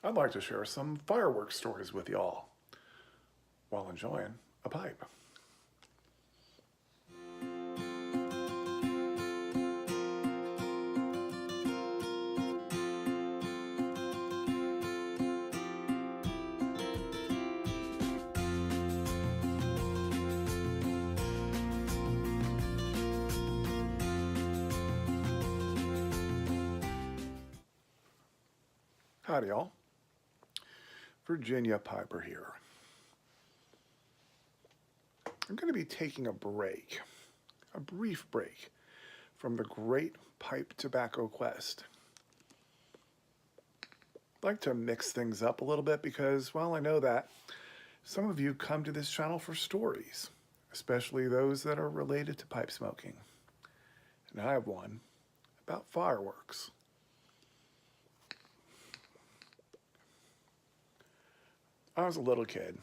I'd like to share some fireworks stories with y'all while enjoying a pipe. Howdy, y'all. Virginia Piper here. I'm going to be taking a break, a brief break, from the great pipe tobacco quest. I'd like to mix things up a little bit because, well, I know that some of you come to this channel for stories, especially those that are related to pipe smoking. And I have one about fireworks. I was a little kid,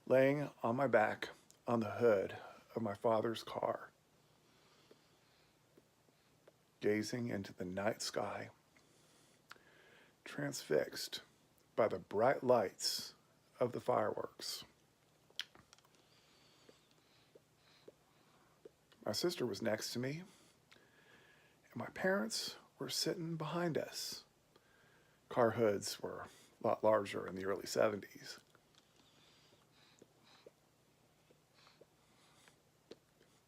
laying on my back on the hood of my father's car, gazing into the night sky, transfixed by the bright lights of the fireworks. My sister was next to me, and my parents were sitting behind us. Car hoods were a lot larger in the early 70s.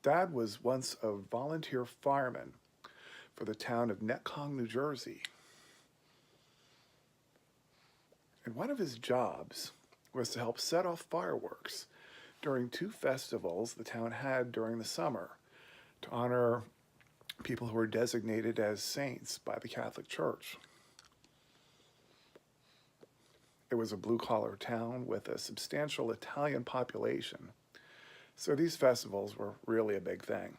Dad was once a volunteer fireman for the town of Netcong, New Jersey. And one of his jobs was to help set off fireworks during two festivals the town had during the summer to honor people who were designated as saints by the Catholic Church. It was a blue-collar town with a substantial Italian population, so these festivals were really a big thing.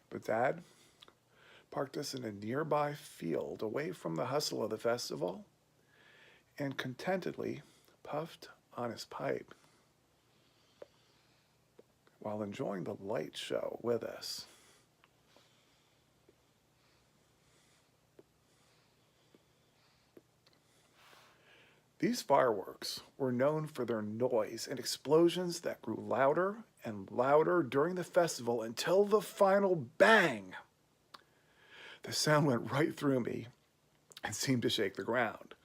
But Dad parked us in a nearby field away from the hustle of the festival and contentedly puffed on his pipe while enjoying the light show with us. These fireworks were known for their noise and explosions that grew louder and louder during the festival until the final bang. The sound went right through me and seemed to shake the ground.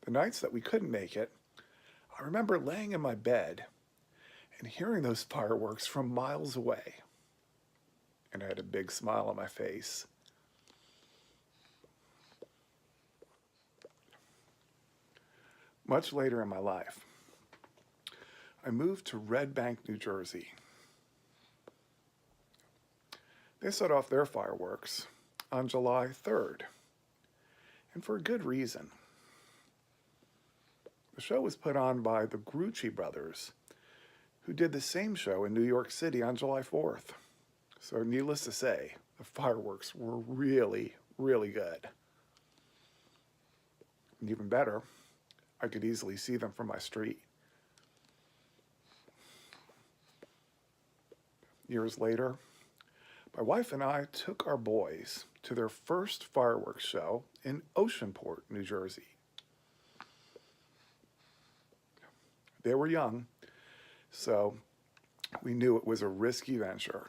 The nights that we couldn't make it, I remember laying in my bed and hearing those fireworks from miles away. And I had a big smile on my face. Much later in my life, I moved to Red Bank, New Jersey. They set off their fireworks on July 3rd, and for a good reason. The show was put on by the Grucci brothers, who did the same show in New York City on July 4th. So needless to say, the fireworks were really, really good. And even better, I could easily see them from my street. Years later, my wife and I took our boys to their first fireworks show in Oceanport, New Jersey. They were young, so we knew it was a risky venture.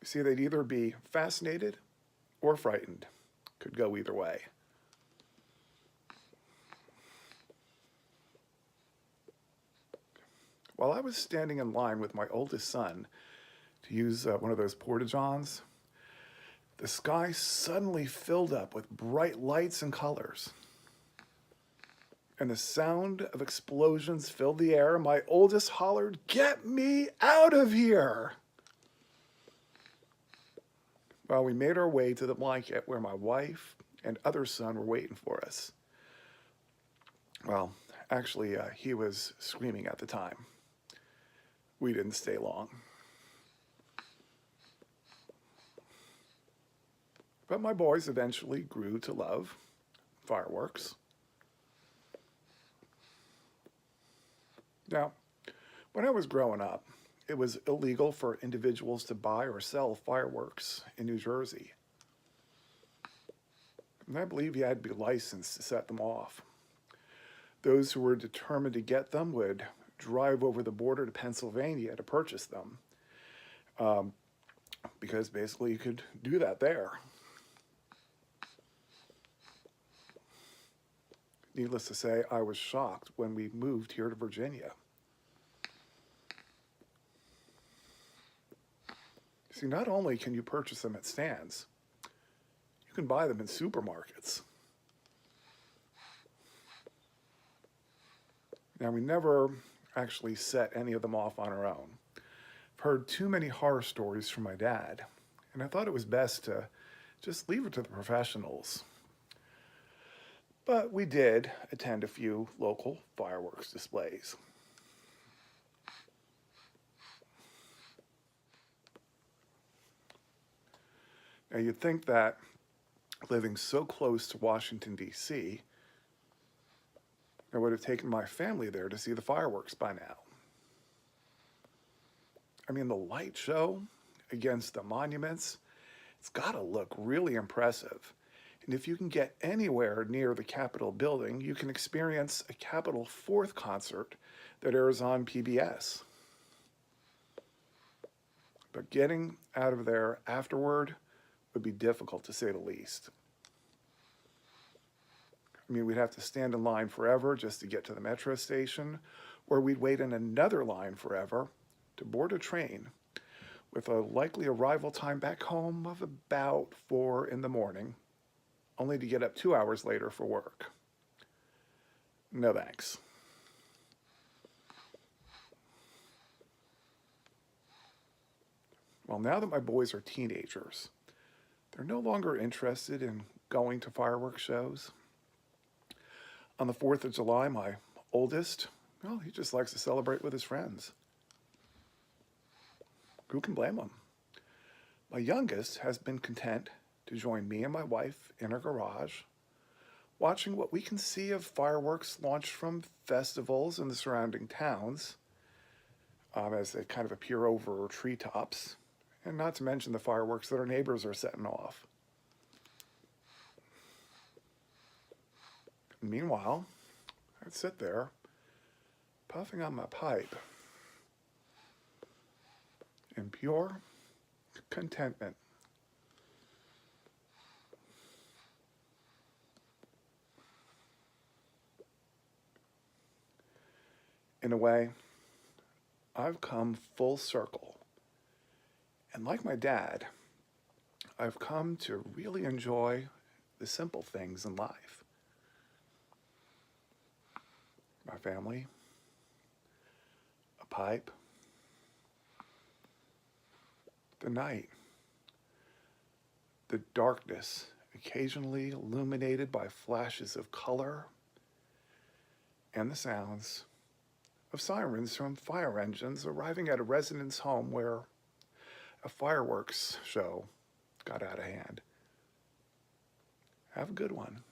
You see, they'd either be fascinated or frightened. Could go either way. While I was standing in line with my oldest son to use one of those porta-johns, the sky suddenly filled up with bright lights and colors. And the sound of explosions filled the air. My oldest hollered, "Get me out of here!" Well, we made our way to the blanket where my wife and other son were waiting for us. Well, actually, he was screaming at the time. We didn't stay long. But my boys eventually grew to love fireworks. Now, When I was growing up, it was illegal for individuals to buy or sell fireworks in New Jersey. And I believe you had to be licensed to set them off. Those who were determined to get them would drive over the border to Pennsylvania to purchase them, because basically you could do that there. Needless to say, I was shocked when we moved here to Virginia. See, not only can you purchase them at stands, you can buy them in supermarkets. Now, we never actually set any of them off on our own. I've heard too many horror stories from my dad, and I thought it was best to just leave it to the professionals. But we did attend a few local fireworks displays. Now, you'd think that living so close to Washington, D.C., I would have taken my family there to see the fireworks by now. I mean, the light show against the monuments, it's got to look really impressive. And if you can get anywhere near the Capitol building, you can experience a Capitol 4th concert that airs on PBS. But getting out of there afterward would be difficult, to say the least. I mean, we'd have to stand in line forever just to get to the metro station, or we'd wait in another line forever to board a train with a likely arrival time back home of about 4 in the morning, only to get up 2 hours later for work. No thanks. Well, now that my boys are teenagers, they're no longer interested in going to fireworks shows. On the 4th of July, my oldest, well, he just likes to celebrate with his friends. Who can blame him? My youngest has been content to join me and my wife in our garage, watching what we can see of fireworks launched from festivals in the surrounding towns, as they kind of appear over treetops, and not to mention the fireworks that our neighbors are setting off. Meanwhile, I'd sit there, puffing on my pipe, in pure contentment. In a way, I've come full circle. And like my dad, I've come to really enjoy the simple things in life. My family, a pipe, the night, the darkness occasionally illuminated by flashes of color, and the sounds of sirens from fire engines arriving at a resident's home where a fireworks show got out of hand. Have a good one.